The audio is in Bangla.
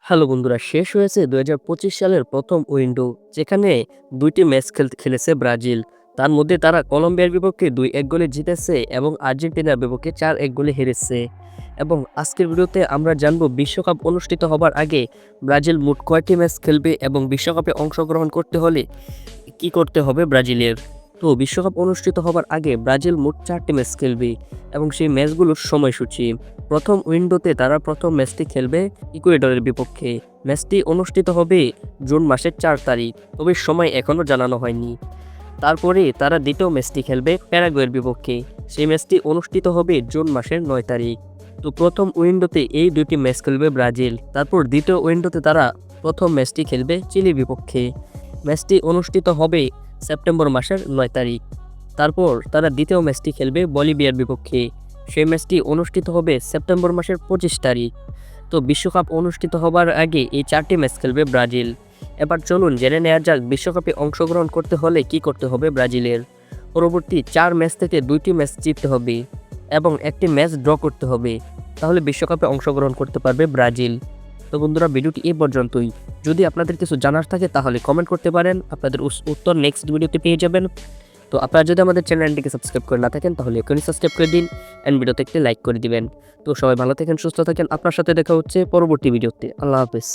হ্যালো বন্ধুরা, শেষ হয়েছে ২০২৫ সালের প্রথম উইন্ডো, যেখানে দুইটি ম্যাচ খেলেছে ব্রাজিল। তার মধ্যে তারা কলম্বিয়ার বিপক্ষে ২-১ গোলে জিতেছে এবং আর্জেন্টিনার বিপক্ষে ৪-১ গোলে হেরেছে। এবং আজকের ভিডিওতে আমরা জানব বিশ্বকাপ অনুষ্ঠিত হবার আগে ব্রাজিল মোট কয়টি ম্যাচ খেলবে এবং বিশ্বকাপে অংশগ্রহণ করতে হলে কি করতে হবে ব্রাজিলের। তো বিশ্বকাপ অনুষ্ঠিত হবার আগে ব্রাজিল মোট ৪টি ম্যাচ খেলবে এবং সেই ম্যাচগুলোর সময়সূচি। প্রথম উইন্ডোতে তারা প্রথম ম্যাচটি খেলবে ইকুয়েডরের বিপক্ষে। ম্যাচটি অনুষ্ঠিত হবে জুন মাসের ৪ তারিখ, তবে সময় এখনও জানানো হয়নি। তারপরে তারা দ্বিতীয় ম্যাচটি খেলবে প্যারাগুয়ের বিপক্ষে। সেই ম্যাচটি অনুষ্ঠিত হবে জুন মাসের ৯ তারিখ। তো প্রথম উইন্ডোতে এই দুটি ম্যাচ খেলবে ব্রাজিল। তারপর দ্বিতীয় উইন্ডোতে তারা প্রথম ম্যাচটি খেলবে চিলির বিপক্ষে। ম্যাচটি অনুষ্ঠিত হবে সেপ্টেম্বর মাসের ৯ তারিখ। তারপর তারা দ্বিতীয় ম্যাচটি খেলবে বলিভিয়ার বিপক্ষে। সেই ম্যাচটি অনুষ্ঠিত হবে সেপ্টেম্বর মাসের ২৫ তারিখ। তো বিশ্বকাপ অনুষ্ঠিত হবার আগে এই ৪টি ম্যাচ খেলবে ব্রাজিল। এবার চলুন জেনে নেওয়া যাক বিশ্বকাপে অংশগ্রহণ করতে হলে কি করতে হবে ব্রাজিলের। পরবর্তী ৪ ম্যাচ থেকে ২টি ম্যাচ জিততে হবে এবং একটি ম্যাচ ড্র করতে হবে, তাহলে বিশ্বকাপে অংশগ্রহণ করতে পারবে ব্রাজিল। তো বন্ধুরা, ভিডিওটি এই পর্যন্তই। যদি আপনাদের কিছু জানার থাকে তাহলে কমেন্ট করতে পারেন, আপনাদের উত্তর নেক্সট ভিডিওতে পেয়ে যাবেন। তো আপনারা যদি আমাদের চ্যানেলটিকে সাবস্ক্রাইব করে না থাকেন তাহলে এখনই সাবস্ক্রাইব করে দিন অ্যান্ড ভিডিওতে একটি লাইক করে দিবেন। তো সবাই ভালো থাকেন, সুস্থ থাকেন। আপনার সাথে দেখা হচ্ছে পরবর্তী ভিডিওতে। আল্লাহ হাফেজ।